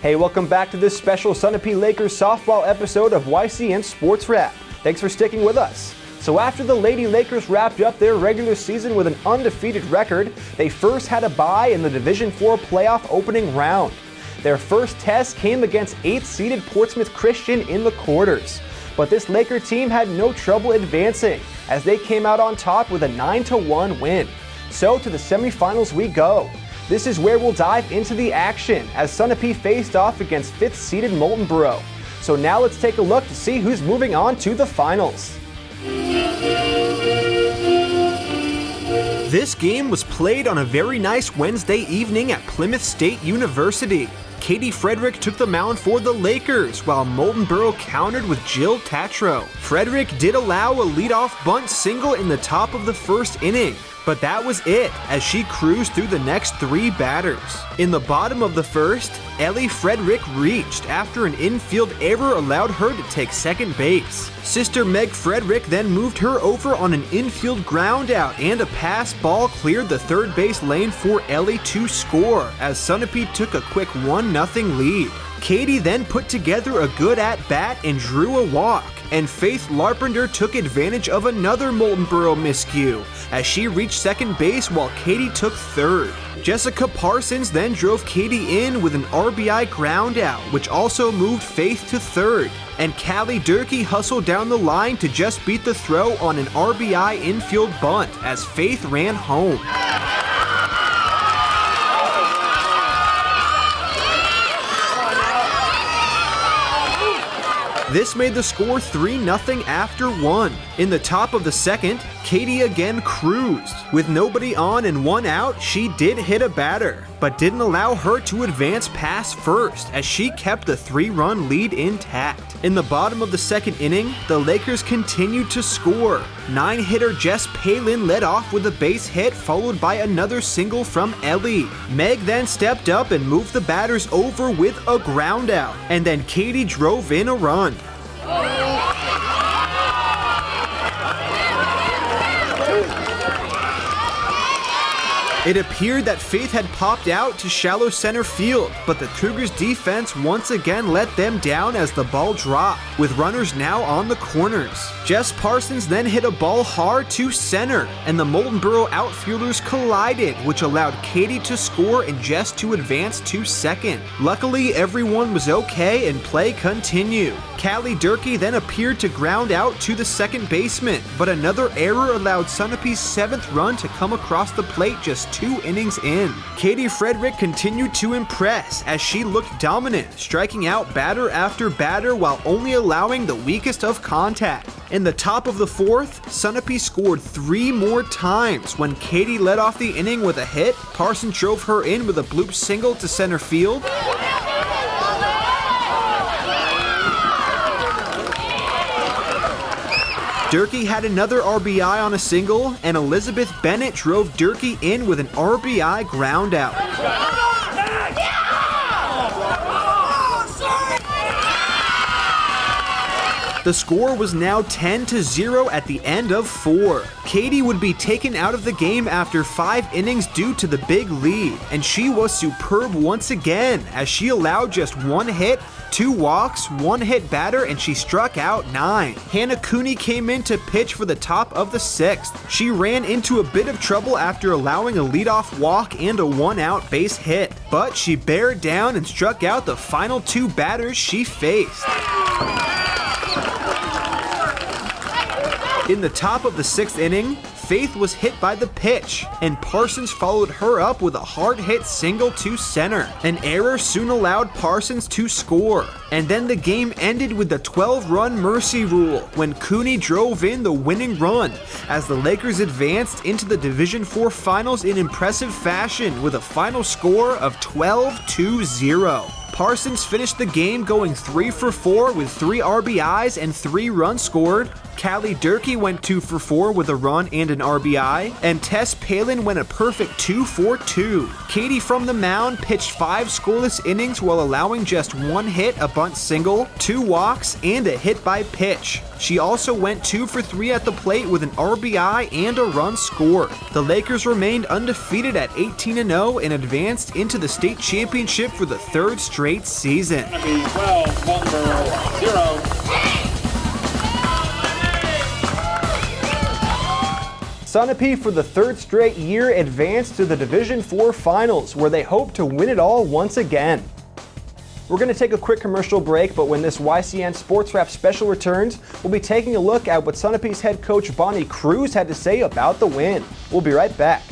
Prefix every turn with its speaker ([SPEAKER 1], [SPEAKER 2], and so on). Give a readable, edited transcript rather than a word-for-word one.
[SPEAKER 1] Hey, welcome back to this special Sunapee Lakers softball episode of YCN Sports Wrap. Thanks for sticking with us. So after the Lady Lakers wrapped up their regular season with an undefeated record, they first had a bye in the Division IV playoff opening round. Their first test came against 8th-seeded Portsmouth Christian in the quarters. But this Laker team had no trouble advancing, as they came out on top with a 9-1 win. So to the semifinals we go. This is where we'll dive into the action, as Sunapee faced off against 5th-seeded Moultonborough. So now let's take a look to see who's moving on to the finals. This game was played on a very nice Wednesday evening at Plymouth State University. Katie Frederick took the mound for the Lakers, while Moultonborough countered with Jill Tatro. Frederick did allow a leadoff bunt single in the top of the first inning, but that was it, as she cruised through the next 3 batters. In the bottom of the first, Ellie Frederick reached after an infield error allowed her to take second base. Sister Meg Frederick then moved her over on an infield ground out, and a pass ball cleared the third base lane for Ellie to score, as Sunapee took a quick 1-0 lead. Katie then put together a good at-bat and drew a walk, and Faith Larpenter took advantage of another Moultonborough miscue, as she reached second base while Katie took third. Jessica Parsons then drove Katie in with an RBI ground out, which also moved Faith to third, and Callie Durkee hustled down the line to just beat the throw on an RBI infield bunt as Faith ran home. This made the score 3-0 after 1. In the top of the second, Katie again cruised. With nobody on and 1 out, she did hit a batter, but didn't allow her to advance past first, as she kept the 3-run lead intact. In the bottom of the second inning, the Lakers continued to score. 9-hitter Jess Palin led off with a base hit, followed by another single from Ellie. Meg then stepped up and moved the batters over with a ground out, and then Katie drove in a run. It appeared that Faith had popped out to shallow center field, but the Cougars' defense once again let them down as the ball dropped, with runners now on the corners. Jess Parsons then hit a ball hard to center, and the Moultonborough outfielders collided, which allowed Katie to score and Jess to advance to second. Luckily, everyone was okay and play continued. Callie Durkee then appeared to ground out to the second baseman, but another error allowed Sunapee's 7th run to come across the plate just 2 innings in. Katie Frederick continued to impress as she looked dominant, striking out batter after batter while only allowing the weakest of contact. In the top of the 4th, Sunapee scored 3 more times when Katie led off the inning with a hit. Parsons drove her in with a bloop single to center field. Durkee had another RBI on a single, and Elizabeth Bennett drove Durkee in with an RBI ground out. The score was now 10-0 at the end of 4. Katie would be taken out of the game after 5 innings due to the big lead, and she was superb once again as she allowed just 1 hit, 2 walks, 1 hit batter, and she struck out 9. Hannah Cooney came in to pitch for the top of the 6th. She ran into a bit of trouble after allowing a leadoff walk and a 1-out base hit, but she bared down and struck out the final 2 batters she faced. In the top of the 6th inning, Faith was hit by the pitch, and Parsons followed her up with a hard-hit single to center. An error soon allowed Parsons to score, and then the game ended with the 12-run mercy rule when Cooney drove in the winning run as the Lakers advanced into the Division IV Finals in impressive fashion with a final score of 12-0. Parsons finished the game going 3 for 4 with 3 RBIs and 3 runs scored. Callie Durkee went 2 for 4 with a run and an RBI, and Tess Palin went a perfect 2 for 2. Katie from the mound pitched 5 scoreless innings while allowing just 1 hit, a bunt single, 2 walks, and a hit by pitch. She also went 2 for 3 at the plate with an RBI and a run scored. The Lakers remained undefeated at 18-0 and advanced into the state championship for the 3rd straight season.
[SPEAKER 2] Sunapee 12, Moultonborough 0.
[SPEAKER 1] Sunapee, for the 3rd straight year, advanced to the Division IV Finals, where they hope to win it all once again. We're going to take a quick commercial break, but when this YCN Sports Wrap special returns, we'll be taking a look at what Sunapee's head coach Bonnie Cruz had to say about the win. We'll be right back.